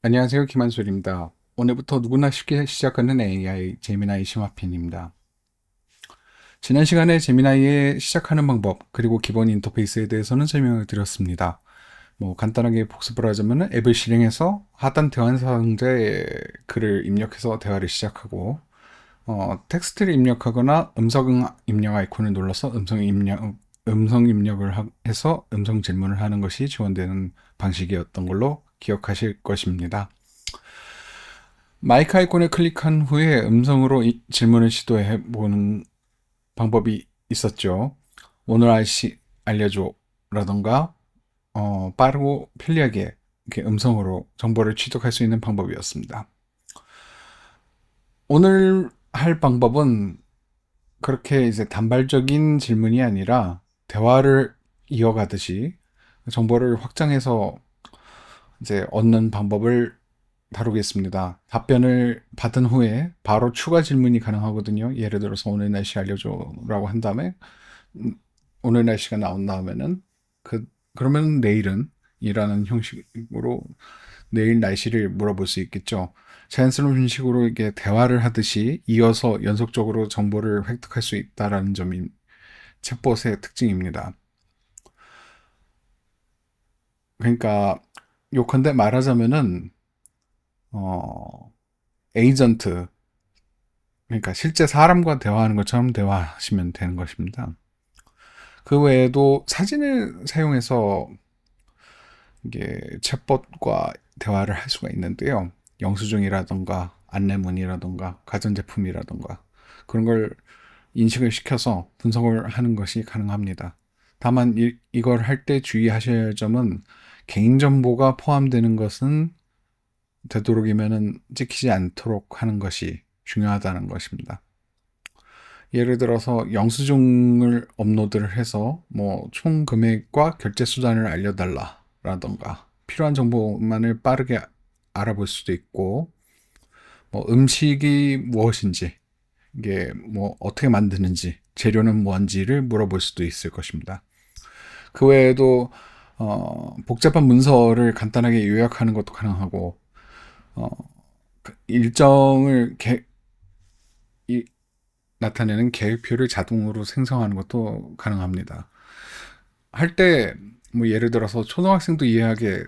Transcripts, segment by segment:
안녕하세요. 김한솔입니다. 오늘부터 누구나 쉽게 시작하는 AI 제미나이 심화편입니다. 지난 시간에 제미나이의 시작하는 방법 그리고 기본 인터페이스에 대해서는 설명을 드렸습니다. 간단하게 복습을 하자면 앱을 실행해서 하단 대화 상자에 글을 입력해서 대화를 시작하고 텍스트를 입력하거나 음성 입력 아이콘을 눌러서 음성 입력을 해서 음성 질문을 하는 것이 지원되는 방식이었던 걸로 기억하실 것입니다. 마이크 아이콘을 클릭한 후에 음성으로 질문을 시도해 보는 방법이 있었죠. 오늘 알려줘 라던가 빠르고 편리하게 이렇게 음성으로 정보를 취득할 수 있는 방법이었습니다. 오늘 할 방법은 그렇게 이제 단발적인 질문이 아니라 대화를 이어가듯이 정보를 확장해서 이제 얻는 방법을 다루겠습니다. 답변을 받은 후에 바로 추가 질문이 가능하거든요. 예를 들어서 오늘 날씨 알려줘라고 한 다음에 오늘 날씨가 나온 다음에는 그러면 내일은 이라는 형식으로 내일 날씨를 물어볼 수 있겠죠. 자연스러운 형식으로 이게 대화를 하듯이 이어서 연속적으로 정보를 획득할 수 있다라는 점이 챗봇의 특징입니다. 그러니까 요컨대 말하자면은 어, 에이전트, 그러니까 실제 사람과 대화하는 것처럼 대화하시면 되는 것입니다. 그 외에도 사진을 사용해서 이게 챗봇과 대화를 할 수가 있는데요. 영수증이라던가 안내문이라던가 가전제품이라던가 그런 걸 인식을 시켜서 분석을 하는 것이 가능합니다. 다만 이걸 할 때 주의하셔야 할 점은 개인정보가 포함되는 것은 되도록이면 찍히지 않도록 하는 것이 중요하다는 것입니다. 예를 들어서 영수증을 업로드를 해서 총 금액과 결제 수단을 알려달라라던가 필요한 정보만을 빠르게 알아볼 수도 있고 음식이 무엇인지 이게 어떻게 만드는지 재료는 뭔지를 물어볼 수도 있을 것입니다. 그 외에도 복잡한 문서를 간단하게 요약하는 것도 가능하고 어, 일정을 나타내는 계획표를 자동으로 생성하는 것도 가능합니다. 할 때 예를 들어서 초등학생도 이해하게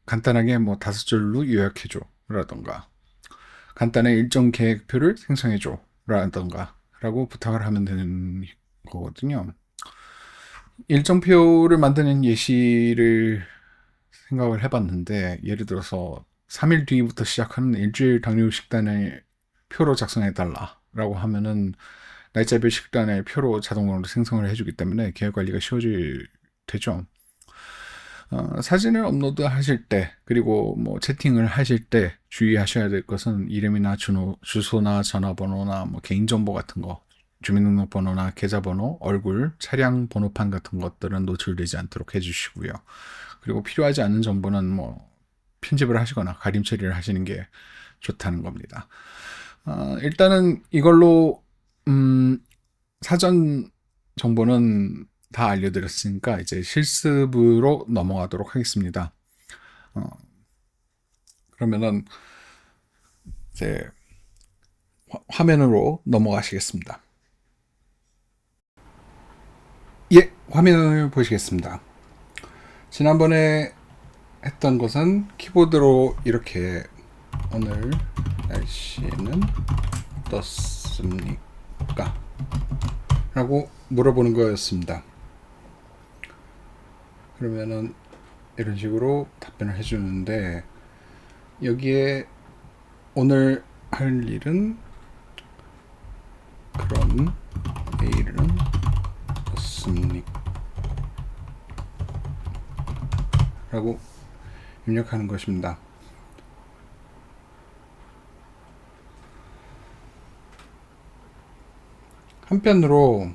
간단하게 5줄로 요약해줘 라던가 간단한 일정 계획표를 생성해줘 라던가 라고 부탁을 하면 되는 거거든요. 일정표를 만드는 예시를 생각을 해봤는데 예를 들어서 3일 뒤부터 시작하는 일주일 당뇨 식단을 표로 작성해달라 라고 하면은 날짜별 식단을 표로 자동으로 생성을 해주기 때문에 계획 관리가 쉬워질 되죠. 사진을 업로드 하실 때 그리고 채팅을 하실 때 주의하셔야 될 것은 이름이나 주소나 전화번호나 개인정보 같은 거 주민등록번호나 계좌번호, 얼굴, 차량 번호판 같은 것들은 노출되지 않도록 해주시고요. 그리고 필요하지 않은 정보는 편집을 하시거나 가림 처리를 하시는 게 좋다는 겁니다. 일단은 이걸로 사전 정보는 다 알려드렸으니까 이제 실습으로 넘어가도록 하겠습니다. 어, 그러면은 이제 화면으로 넘어가시겠습니다. 예, 화면을 보시겠습니다. 지난번에 했던 것은 키보드로 이렇게 오늘 날씨는 어떻습니까? 라고 물어보는 거였습니다. 그러면은 이런 식으로 답변을 해주는데 여기에 오늘 할 일은 그럼 내일은 어떻습니까? 라고 입력하는 것입니다. 한편으로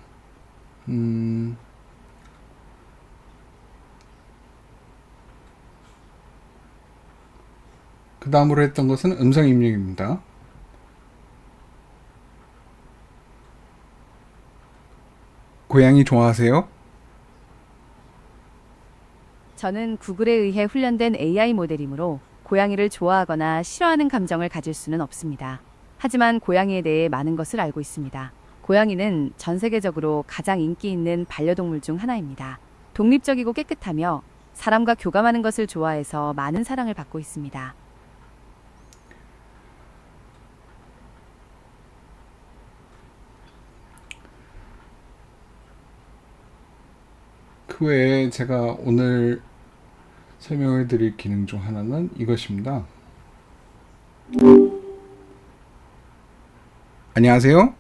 그 다음으로 했던 것은 음성 입력입니다. 고양이 좋아하세요? 저는 구글에 의해 훈련된 AI 모델이므로 고양이를 좋아하거나 싫어하는 감정을 가질 수는 없습니다. 하지만 고양이에 대해 많은 것을 알고 있습니다. 고양이는 전 세계적으로 가장 인기 있는 반려동물 중 하나입니다. 독립적이고 깨끗하며 사람과 교감하는 것을 좋아해서 많은 사랑을 받고 있습니다. 그 외에 제가 오늘 설명해 드릴 기능 중 하나는 이것입니다. 안녕하세요.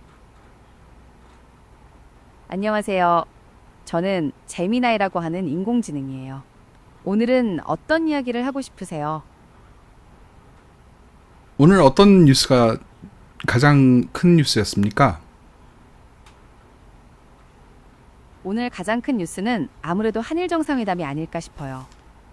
안녕하세요. 저는 제미나이라고 하는 인공지능이에요. 오늘은 어떤 이야기를 하고 싶으세요? 오늘 어떤 뉴스가 가장 큰 뉴스였습니까? 오늘 가장 큰 뉴스는 아무래도 한일 정상회담이 아닐까 싶어요.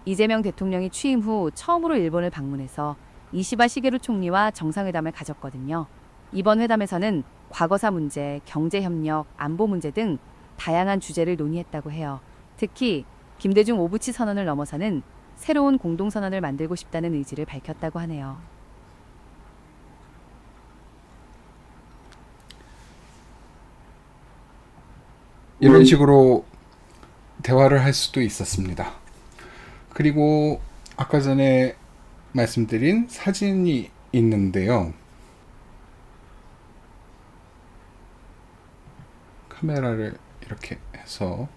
이재명 대통령이 취임 후 처음으로 일본을 방문해서 이시바 시게루 총리와 정상회담을 가졌거든요. 이번 회담에서는 과거사 문제, 경제협력, 안보 문제 등 다양한 주제를 논의했다고 해요. 특히 김대중 오부치 선언을 넘어서는 새로운 공동선언을 만들고 싶다는 의지를 밝혔다고 하네요. 이런 식으로 대화를 할 수도 있었습니다. 그리고 아까 전에 말씀드린 사진이 있는데요. 카메라를 이렇게 해서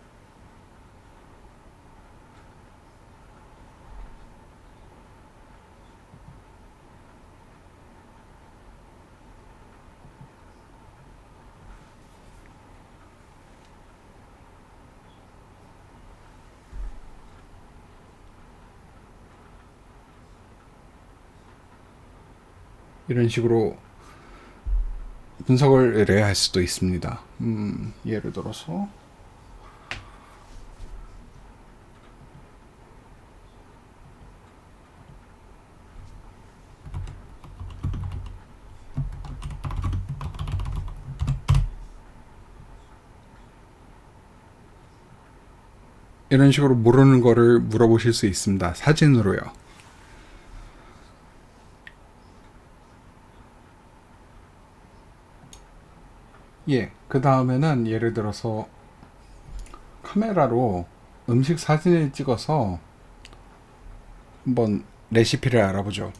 이런 식으로 분석을 해야 할 수도 있습니다. 예를 들어서 이런 식으로 모르는 거를 물어보실 수 있습니다. 사진으로요. 예, 그 다음에는 예를 들어서 카메라로 음식 사진을 찍어서 한번 레시피를 알아보죠.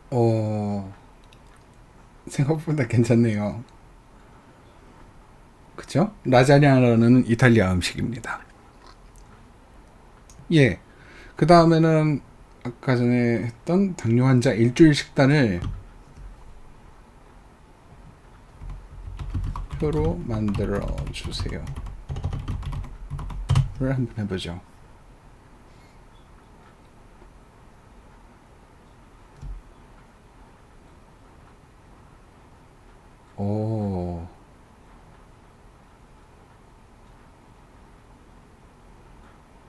어, 생각보다 괜찮네요. 그쵸? 라자냐라는 이탈리아 음식입니다. 예. 그 다음에는 아까 전에 했던 당뇨 환자 일주일 식단을 표로 만들어 주세요. 를 한번 해보죠. 오,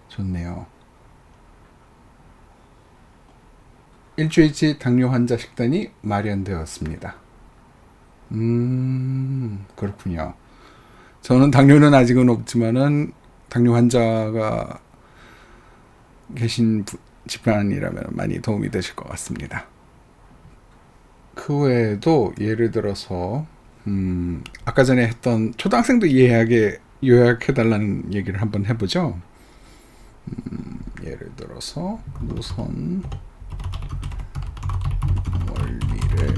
좋네요. 일주일치 당뇨 환자 식단이 마련되었습니다. 그렇군요. 저는 당뇨는 아직은 없지만은 당뇨 환자가 계신 집안이라면 많이 도움이 되실 것 같습니다. 그 외에도 예를 들어서 아까 전에 했던 초등학생도 이해하게 요약해달라는 얘기를 한번 해보죠. 예를 들어서 무선 원리를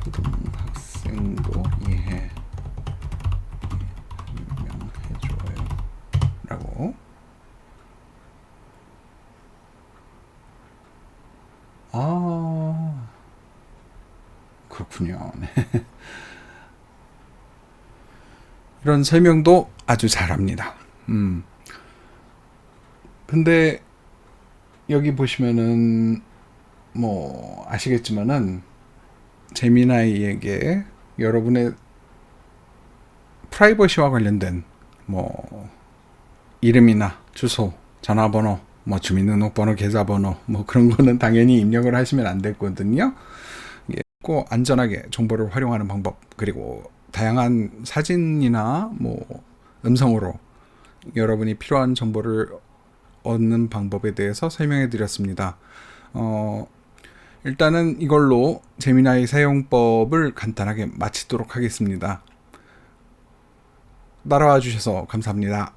초등학생도 설명해줘요 라고. 아, 그렇군요. 네. 이런 설명도 아주 잘합니다. 근데 여기 보시면은 뭐 아시겠지만은 제미나이에게 여러분의 프라이버시와 관련된 뭐 이름이나 주소, 전화번호, 뭐 주민등록번호, 계좌번호 뭐 그런 거는 당연히 입력을 하시면 안 되거든요. 꼭 안전하게 정보를 활용하는 방법, 그리고 다양한 사진이나 뭐 음성으로 여러분이 필요한 정보를 얻는 방법에 대해서 설명해 드렸습니다. 일단은 이걸로 제미나이 사용법을 간단하게 마치도록 하겠습니다. 따라와 주셔서 감사합니다.